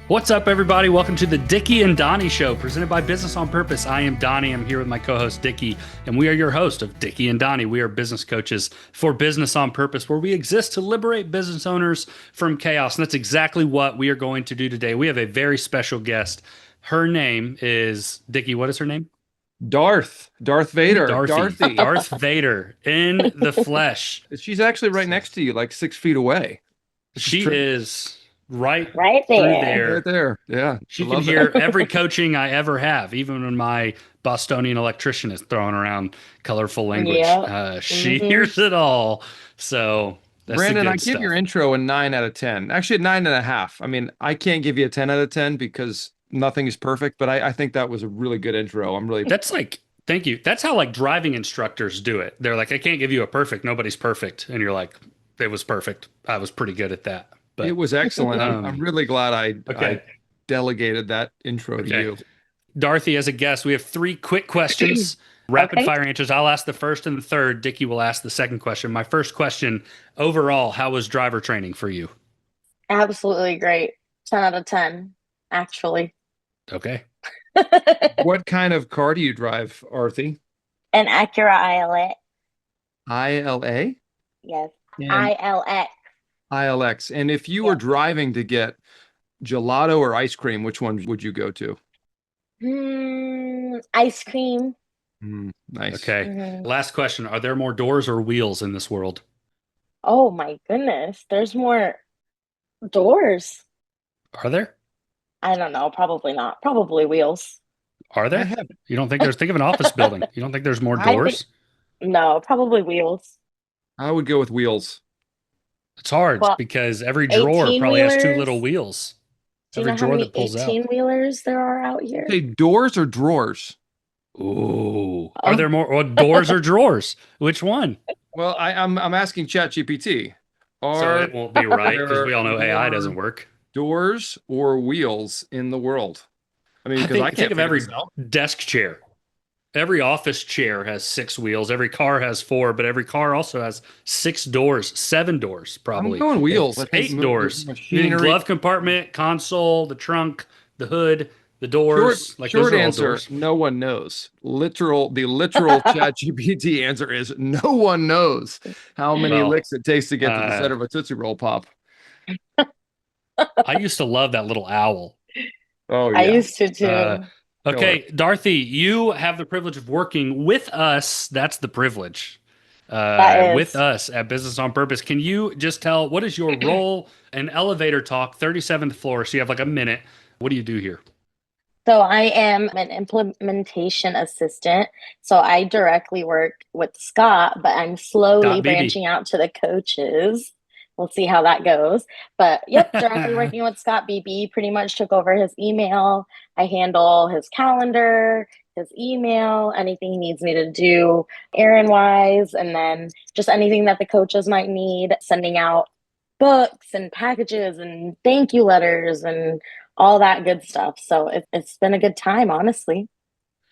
What's up, everybody? Welcome to the Dickie and Donny Show, presented by Business on Purpose. I am Donny. I'm here with my co-host Dickie, and we are your host of Dickie and Donny. We are business coaches for Business on Purpose, where we exist to liberate business owners from chaos. And that's exactly what we are going to do today. We have a very special guest. Her name is Dickie. What is her name? Darth Vader. Dorothy. Dorothy. Darth Vader in the flesh. She's actually right next to you, like 6 feet away. She is right Right through there. there. Right there. Yeah. She I can love hear that. every coaching I ever have, even when my Bostonian electrician is throwing around colorful language. Yep. She Mhm. hears it all. So that's the Brandon, good I give stuff. your intro a 9 out of 10. Actually, a 9.5. I mean, I can't give you a 10 out of 10 because nothing is perfect, but I think that was a really good intro. I'm really That's like, thank you. That's how like driving instructors do it. They're like, I can't give you a perfect. Nobody's perfect. And you're like, it was perfect. I was pretty good at that. But it was excellent. I'm really glad I okay. delegated that intro to Okay. you. Dorothy, as a guest, we have 3 quick questions, rapid Okay. fire answers. I'll ask the first and the third. Dickie will ask the second question. My first question, overall, how was driver training for you? Absolutely great. 10 out of 10, actually. Okay. What kind of car do you drive, Arthi? An Acura ILX. ILA Yes. and ILX. ILX. And if you were driving to get gelato or ice cream, which one would you go to? Ice cream. Nice. Okay. Mhm. Last question. Are there more doors or wheels in this world? Oh my goodness. There's more doors. Are there? I don't know. Probably not. Probably wheels. Are I there? have You don't think there's, think of an office building. You don't think there's more I think doors? no, probably wheels. I would go with wheels. It's hard Well, because every drawer 18 probably has 2 little wheelers. wheels. Do you Every know how drawer many that pulls out. 18 wheelers there are out You here? say doors or drawers? Ooh. Are there Oh. more doors or drawers? Which one? Well, I'm asking ChatGPT. So Are it won't be right because there we all know AI doesn't more work. doors or wheels in the world? I mean, I because I think can't of figure every this out. desk chair. Every office chair has 6 wheels. Every car has 4, but every car also has 6 doors, 7 doors I'm probably. going wheels. I It's think 8 the doors. Meaning machinery. glove compartment, console, the trunk, the hood, the Short doors. Like those short are all answer, doors. no one knows. The literal ChatGPT answer is no one knows how many Well, licks it takes to get to the uh, center of a Tootsie Roll Pop. I used to love that little owl. Oh I yeah. used to Uh, too. Killer. okay, Dorothy, you have the privilege of working with us. That's the privilege. That With is. us at Business on Purpose. Can you just tell what is your role in elevator talk, 37th floor? So you have like a minute. What do you do here? So I am an implementation assistant. So I directly work with Scott, but I'm slowly Dot BB. branching out to the coaches. We'll see how that goes. But yep, directly working with Scott. BB pretty much took over his email. I handle his calendar, his email, anything he needs me to do errand wise, and then just anything that the coaches might need, sending out books and packages and thank you letters and all that good stuff. So it's been a good time, honestly.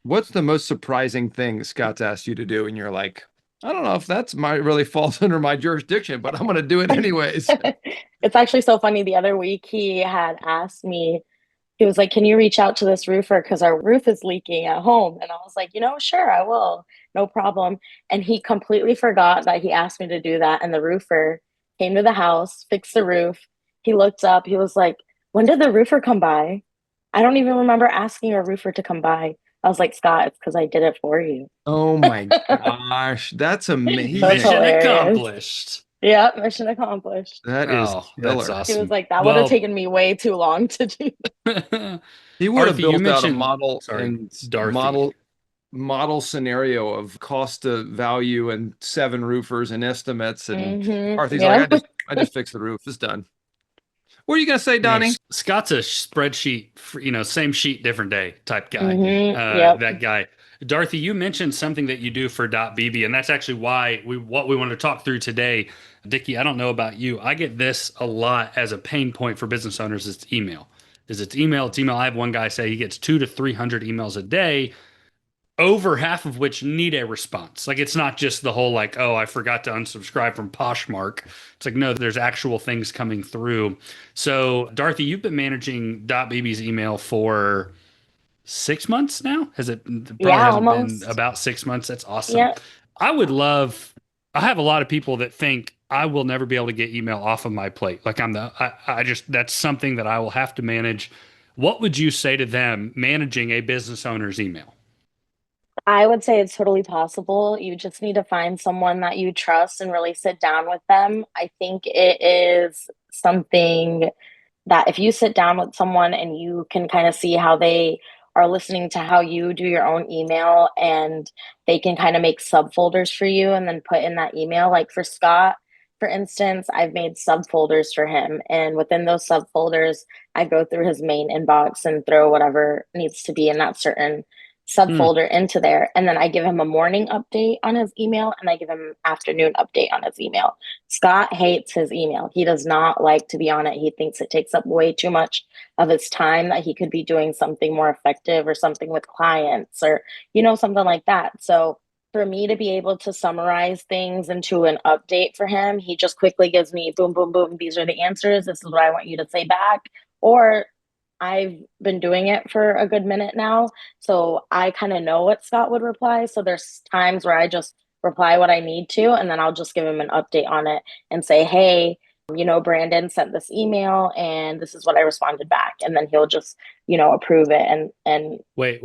What's the most surprising thing Scott's asked you to do? And you're like, I don't know if that's my really falls under my jurisdiction, but I'm going to do it anyways. It's actually so funny. The other week, he had asked me, he was like, can you reach out to this roofer? Because our roof is leaking at home. And I was like, sure, I will. No problem. And he completely forgot that he asked me to do that. And the roofer came to the house, fixed the roof. He looked up, he was like, when did the roofer come by? I don't even remember asking a roofer to come by. I was like, Scott, it's because I did it for you. Oh my gosh, that's That's amazing. Mission hilarious. accomplished. Yeah, mission accomplished. That is Oh, that's killer. He was awesome. like, that would have Well, taken me way too long to do. He would have Arthur, you built out a mentioned, model sorry, and Dorothy. model scenario of cost to value and 7 roofers and estimates. And Arthur's like, Yeah. I just fixed the roof. It's done. What are you gonna say, Donnie? Scott's a spreadsheet, same sheet, different day type guy. Yep. That guy. Dorothy, you mentioned something that you do for .bb, and that's actually why what we want to talk through today. Dickie, I don't know about you. I get this a lot as a pain point for business owners. It's email. It's email. I have one guy say he gets 200 to 300 emails a day. over half of which need a response. Like it's not just the whole like, oh, I forgot to unsubscribe from Poshmark. It's like, no, there's actual things coming through. So, Dorothy, you've been managing .bb's email for 6 months now. Has it probably Yeah, hasn't been almost. about 6 months? That's awesome. Yeah. I would love, I have a lot of people that think I will never be able to get email off of my plate. Like I just, that's something that I will have to manage. What would you say to them managing a business owner's email? I would say it's totally possible. You just need to find someone that you trust and really sit down with them. I think it is something that if you sit down with someone and you can kind of see how they are listening to how you do your own email, and they can kind of make subfolders for you and then put in that email. Like for Scott, for instance, I've made subfolders for him. And within those subfolders, I go through his main inbox and throw whatever needs to be in that certain Hmm. subfolder into there. And then I give him a morning update on his email and I give him afternoon update on his email. Scott hates his email. He does not like to be on it. He thinks it takes up way too much of his time, that he could be doing something more effective or something with clients or, something like that. So for me to be able to summarize things into an update for him, he just quickly gives me boom, boom, boom. These are the answers. This is what I want you to say back. Or I've been doing it for a good minute now. So I kind of know what Scott would reply. So there's times where I just reply what I need to, and then I'll just give him an update on it and say, hey, Brandon sent this email and this is what I responded back. And then he'll just, approve it. And Wait.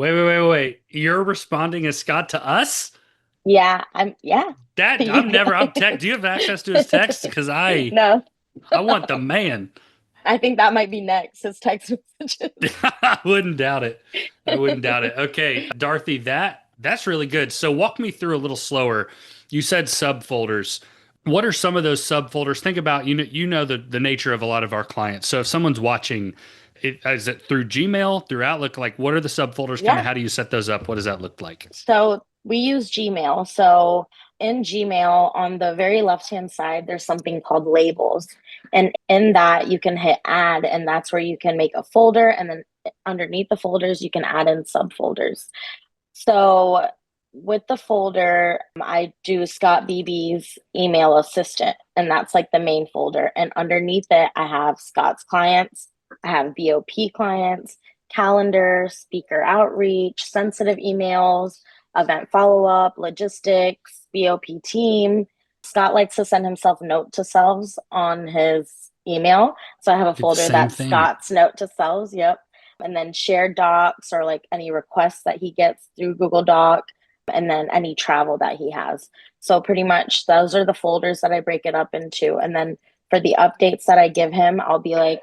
You're responding as Scott to us? yeah, yeah. I'm tech. Do you have access to his text? Because No, I want the man. I think that might be next, his text messages. I wouldn't doubt it. I wouldn't doubt it. Okay, Dorothy, that's really good. So walk me through a little slower. You said subfolders. What are some of those subfolders? Think about the nature of a lot of our clients. So if someone's watching, is it through Gmail, through Outlook? Like, what are the subfolders? Kind Yeah. of how do you set those up? What does that look like? So we use Gmail. So in Gmail, on the very left hand side, there's something called labels. And in that, you can hit add, and that's where you can make a folder. And then underneath the folders, you can add in subfolders. So with the folder, I do Scott BB's email assistant, and that's like the main folder. And underneath it, I have Scott's clients, I have BOP clients, calendar, speaker outreach, sensitive emails, event follow up, logistics, BOP team. Scott likes to send himself note to selves on his email. So I have a It's the folder same that's thing. Scott's note to selves. Yep. And then shared docs or like any requests that he gets through Google Doc, and then any travel that he has. So pretty much those are the folders that I break it up into. And then for the updates that I give him, I'll be like,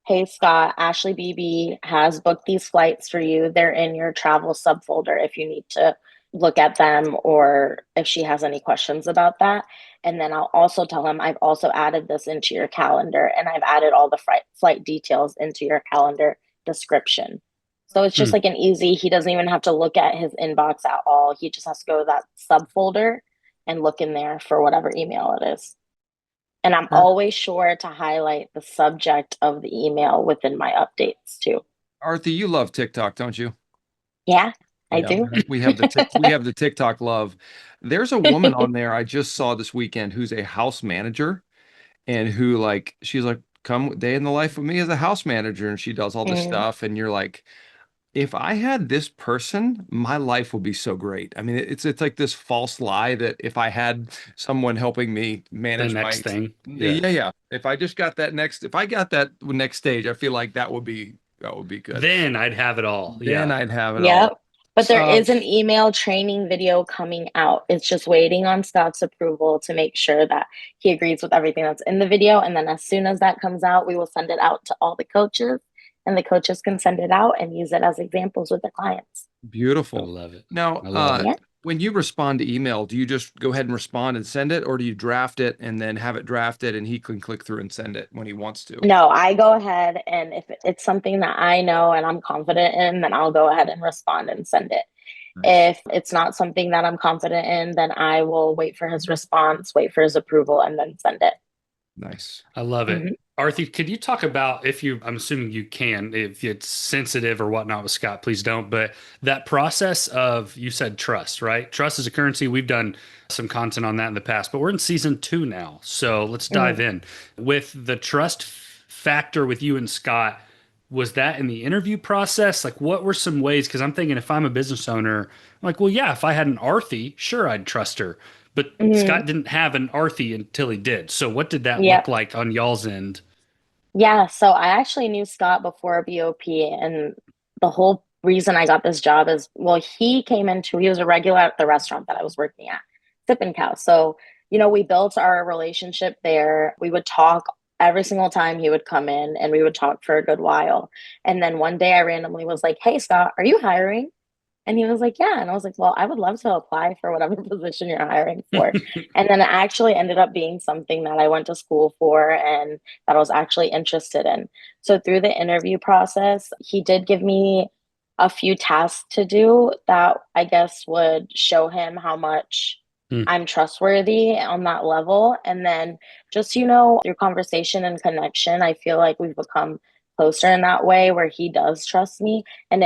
hey, Scott, Ashley BB has booked these flights for you. They're in your travel subfolder if you need to look at them or if she has any questions about that. And then I'll also tell him I've also added this into your calendar and I've added all the flight details into your calendar description. So it's just Hmm. like an easy, he doesn't even have to look at his inbox at all. He just has to go to that subfolder and look in there for whatever email it is. And I'm always sure to highlight the subject of the email within my updates too. Arthur, you love TikTok, don't you? Yeah, I Yeah, do. we have the TikTok love. There's a woman on there I just saw this weekend who's a house manager and who like she's like, come day in the life of me as a house manager, and she does all this Mm, stuff, and you're like, if I had this person, my life would be so great. I mean, it's like this false lie that if I had someone helping me The manage next my thing. Yeah. yeah. If I just got if I got that next stage, I feel like that would be good. Then I'd have it all. Then Yeah. I'd have it all. yep. But there Uh, is an email training video coming out. It's just waiting on Scott's approval to make sure that he agrees with everything that's in the video. And then as soon as that comes out, we will send it out to all the coaches, and the coaches can send it out and use it as examples with their clients. I Beautiful. love it. Now, I love it. Yeah. when you respond to email, do you just go ahead and respond and send it, or do you draft it and then have it drafted and he can click through and send it when he wants to? No, I go ahead, and if it's something that I know and I'm confident in, then I'll go ahead and respond and send it. Nice. If it's not something that I'm confident in, then I will wait for his response, wait for his approval, and then send it. Nice. I love it. Mhm. Arthur, could you talk about if you, I'm assuming you can, if it's sensitive or whatnot with Scott, please don't, but that process of, you said trust, right? Trust is a currency. We've done some content on that in the past, but we're in season 2 now. So let's dive Mhm. in. With the trust factor with you and Scott, was that in the interview process? Like, what were some ways? Because I'm thinking if I'm a business owner, I'm like, well, yeah, if I had an Arthi, sure, I'd trust her. But Mhm. Scott didn't have an Arthi until he did. So what did that look Yep. like on y'all's end? Yeah, so I actually knew Scott before BOP, and the whole reason I got this job is, well, he was a regular at the restaurant that I was working at, Sippin' Cow. So, we built our relationship there. We would talk every single time he would come in, and we would talk for a good while. And then one day I randomly was like, "Hey, Scott, are you hiring?" And he was like, "Yeah." And I was like, "Well, I would love to apply for whatever position you're hiring for." And then it actually ended up being something that I went to school for and that I was actually interested in. So through the interview process, he did give me a few tasks to do that I guess would show him how much Hmm. I'm trustworthy on that level. And then just, through conversation and connection, I feel like we've become closer in that way where he does trust me. And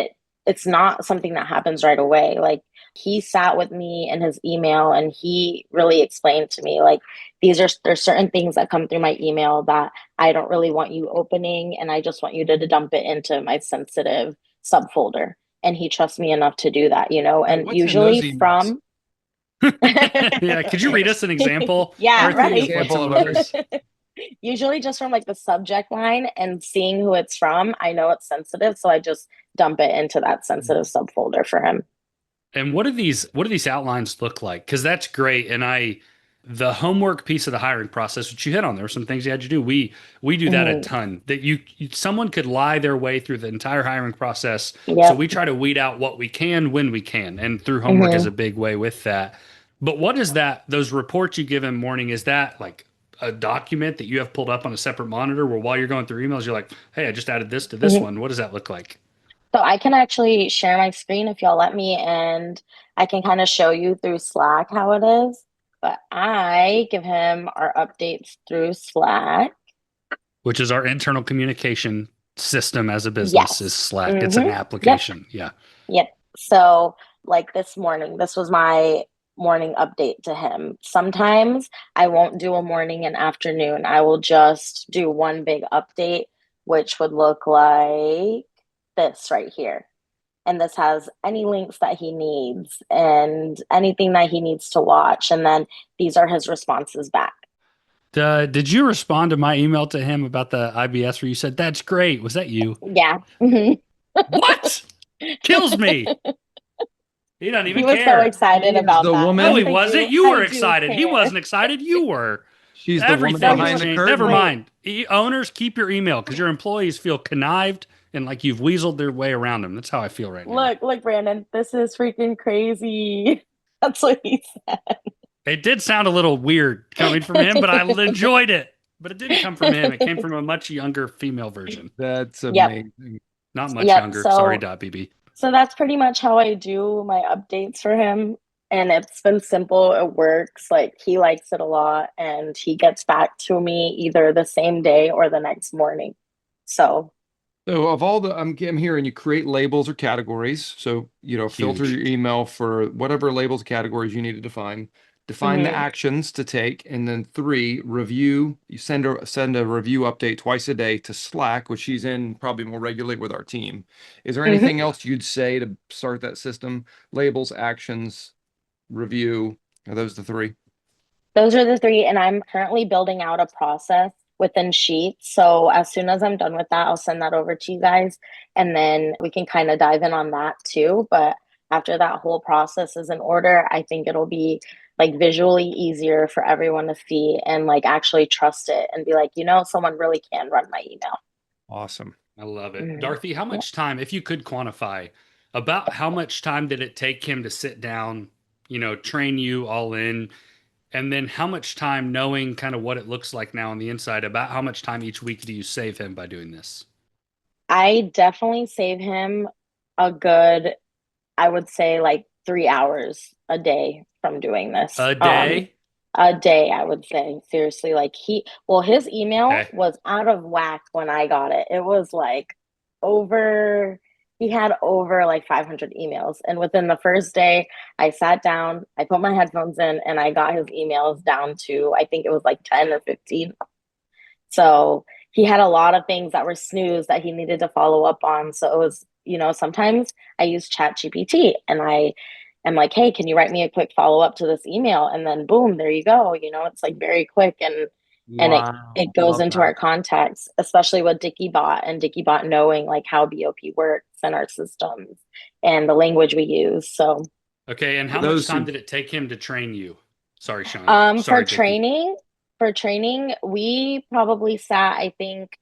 it's not something that happens right away. Like he sat with me in his email and he really explained to me like there's certain things that come through my email that I don't really want you opening and I just want you to dump it into my sensitive subfolder. And he trusts me enough to do that, Wait, and what's in those usually emails? from Yeah, could you read us an example, yeah, Give me an Arthi, of right. what example some of of a those? Usually just from like the subject line and seeing who it's from, I know it's sensitive, so I just dump it into that sensitive subfolder for him. And what do these outlines look like? Because that's great. And the homework piece of the hiring process, which you hit on, there were some things you had to do. We do that a Mhm. ton. That someone could lie their way through the entire hiring process. So Yep. we try to weed out what we can when we can, and through homework is Hmm. a big way with that. But what is that? Those reports you give in morning, is that like a document that you have pulled up on a separate monitor where while you're going through emails, you're like, hey, I just added this to this Hmm. one. What does that look like? So I can actually share my screen if y'all let me, and I can kind of show you through Slack how it is. But I give him our updates through Slack. Which is our internal communication system as a business is Yes. Slack. It's an Hmm. Yep. application. Yeah. Yep. So, like this morning, this was my morning update to him. Sometimes I won't do a morning and afternoon. I will just do one big update, which would look like this right here. And this has any links that he needs and anything that he needs to watch. And then these are his responses back. Did you respond to my email to him about the IBS where you said, that's great? Was that you? Yeah. Mhm. What? Kills me. He doesn't He even was so care. excited She is about the that. And I No, was he woman. like, wasn't. dude, You were I do excited. He care. wasn't excited. You were. She's the woman No, Everything he has behind was. the changed. Never curtain. Wait, mind. Owners, keep your email because your employees feel connived and like you've weaseled their way around them. That's how I feel right now. look, Brandon, this is freaking crazy. That's what he It did sound a little weird coming from him, but I said. enjoyed it. But it didn't come from him. It came from a much younger female version. That's Yep. amazing. Not much Yep. younger. Sorry, So BB. that's pretty much how I do my updates for him. And it's been simple. It works. Like he likes it a lot and he gets back to me either the same day or the next morning. So, So of all the, I'm hearing you create labels or categories. So, filter Huge. your email for whatever labels, categories you need to define. Define the mhm, actions to take, and then three, review. You send a review update twice a day to Slack, which she's in probably more regularly with our team. Is there anything mhm. else you'd say to start that system? Labels, actions, review. Are those the three? Those are the three. And I'm currently building out a process within Sheets. So as soon as I'm done with that, I'll send that over to you guys. And then we can kind of dive in on that too. But after that whole process is in order, I think it'll be like visually easier for everyone to see and like actually trust it and be like, someone really can run my email. Awesome. I love it. Mhm. Dorothy, how Yeah. much time, if you could quantify, about how much time did it take him to sit down, train you all in? And then how much time knowing kind of what it looks like now on the inside, about how much time each week do you save him by doing this? I definitely save him a good, I would say like 3 hours a day from doing this. A day? A day, I would say. Seriously, like his email Okay. was out of whack when I got it. It was like over, he had over like 500 emails. And within the first day, I sat down, I put my headphones in, and I got his emails down to, I think it was like 10 or 15. So he had a lot of things that were snooze that he needed to follow up on. So it was, sometimes I use Chat GPT and I am like, hey, can you write me a quick follow up to this email? And then boom, there you go. It's like very quick, and it Wow. goes Love into that. our contacts, especially with Dickie Bot and Dickie Bot knowing like how BOP works and our systems and the language we use. So Okay. And For how much those time who, did it take him to train you? Sorry, Sean. for Sorry, Dickie. training, we probably sat, I think,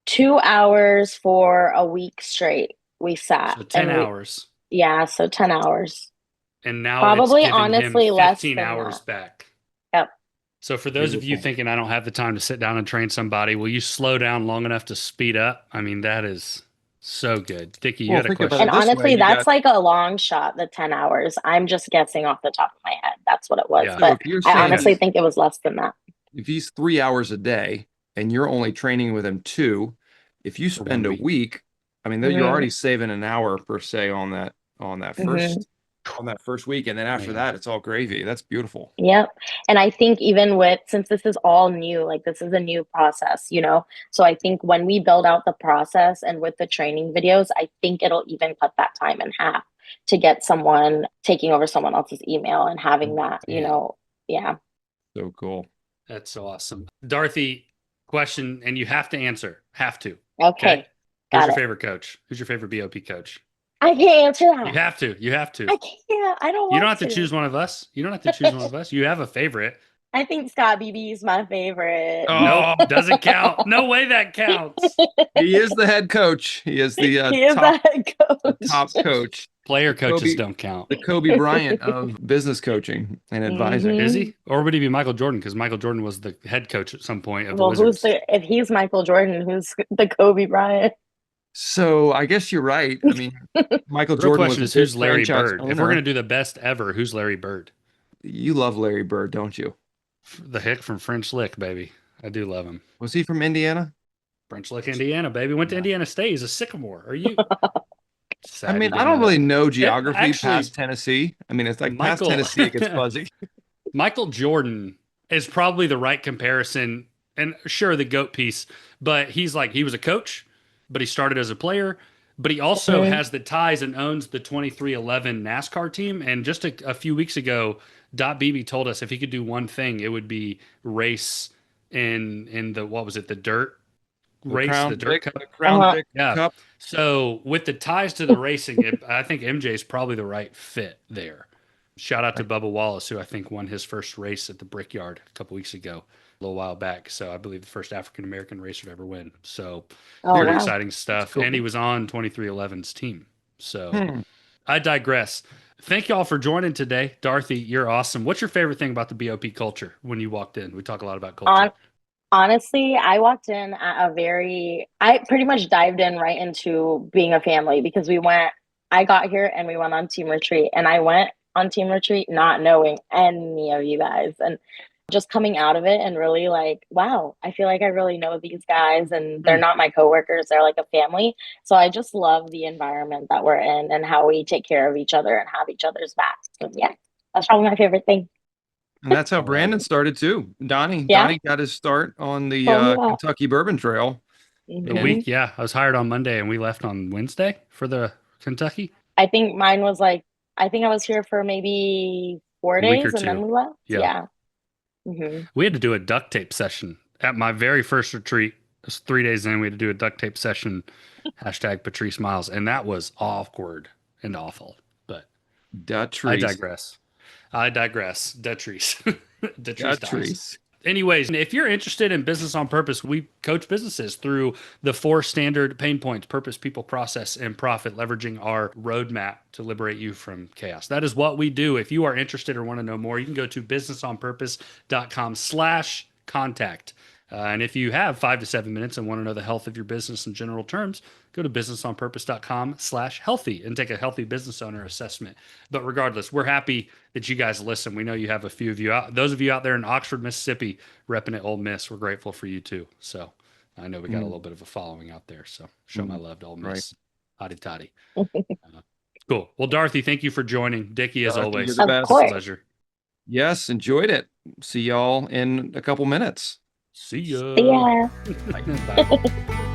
2 hours for a week straight. We sat So 10 and hours. yeah, so 10 hours. And now it's Probably giving him honestly less 15 than hours that. back. Yep. So for those of you beautiful. thinking I don't have the time to sit down and train somebody, will you slow down long enough to speed up? I mean, that is so good. Dickie, you Well, had a think about And it question. this way. honestly, You that's got, like a long shot, the 10 hours. I'm just guessing off the top of my head. That's what it was. Yeah. so But if you're I saying honestly think it was less than that. if he's 3 hours a day and you're only training with him two, if you For one spend a week. week, I mean, you're Hmm. already saving an hour per se on that Hmm. first week, and then after Man. that, it's all gravy. That's beautiful. Yep. And I think even since this is all new, like this is a new process, So I think when we build out the process and with the training videos, I think it'll even cut that time in half to get someone taking over someone else's email and having that, Man, yeah. So cool. that's so awesome. Dorothy, question, and you have to answer. Have to. Okay. Okay. Who's Got your it. favorite coach? Who's your favorite BOP coach? I can't answer You that. have to. You have to. I can't. I don't You don't want have to to. choose one of us. You don't have to choose one of us. You have a favorite. I think Scott BB is my favorite. Nope. Oh, Doesn't count. No way that counts. he is the head coach. He is the He is a head top coach. coach, Player the coaches Kobe, don't count. the Kobe Bryant of business coaching and advising. Is Hmm. he? Or would he be Michael Jordan? Because Michael Jordan was the head coach at some point of the Well, Wizards. if he's Michael Jordan, who's the Kobe Bryant? So I guess you're right. I mean, Michael The real Jordan question was is his who's Larry franchise Bird? If we're owner. gonna do the best ever, who's Larry Bird? You love Larry Bird, don't you? The hick from French Lick, baby. I do love him. Was he from Indiana? French Lick, Indiana, baby. Went to Yeah. Indiana State. He's a Sycamore. Are you I sad mean, you I didn't don't know really that? know geography Actually, past Tennessee. I mean, it's like past Michael Tennessee, it gets fuzzy. Michael Jordan is probably the right comparison. And sure, the GOAT piece, but he was a coach, but he started as a player, but he also Mhm. has the ties and owns the 2311 NASCAR team. And just a few weeks ago, Dot BB told us if he could do one thing, it would be race in the, what was it, the dirt race, the dirt cup. The Crown Uh-huh. Vic Yeah. Cup. So with the ties to the racing, I think MJ is probably the right fit there. Shout out to Bubba Wallace, who I think won his first race at the Brickyard a couple weeks ago, a little while back. So I believe the first African American racer to ever win. So Oh, pretty wow. exciting stuff. Cool. And he was on 2311's team. So Hmm. I digress. Thank y'all for joining today. Dorothy, you're awesome. What's your favorite thing about the BOP culture when you walked in? We talk a lot about culture. Honestly, I walked in at I pretty much dived in right into being a family because I got here and we went on team retreat, and I went on team retreat not knowing any of you guys, and just coming out of it and really like, wow, I feel like I really know these guys, and they're Hmm. not my coworkers, they're like a family. So I just love the environment that we're in and how we take care of each other and have each other's backs. And yeah, that's probably my favorite thing. And that's I how love Brandon it. started too. Donnie, Yeah. Donnie got his start on the Told me that. Kentucky Bourbon Trail. The And Hmm. week, yeah. I was hired on Monday and we left on Wednesday for the Kentucky. I think mine was like, I think I was here for maybe four A week or days and then two. we left. Yeah. Yeah. Hmm. We had to do a duct tape session at my very first retreat. It was 3 days in. We had to do a duct tape session. Hashtag Patrice Miles. And that was awkward and awful. But I Datrice. digress. I digress. Detrice. Detrice dies. Datrice. Anyways, if you're interested in business on purpose, we coach businesses through the 4 standard pain points: purpose, people, process, and profit, leveraging our roadmap to liberate you from chaos. That is what we do. If you are interested or want to know more, you can go to businessonpurpose.com/contact. And if you have 5 to 7 minutes and want to know the health of your business in general terms, go to businessonpurpose.com/healthy and take a healthy business owner assessment. But regardless, we're happy that you guys listen. We know you have a few of you out. Those of you out there in Oxford, Mississippi, repping at Ole Miss, we're grateful for you too. So I know we got a little bit of a following out there. So show my love to Ole Miss. Hotty toddy. Cool. Well, Dorothy, thank you for joining. Dickie, as always, you're the best. Of course. Pleasure. Yes, enjoyed it. See y'all in a couple minutes. See ya. Yeah. Bye.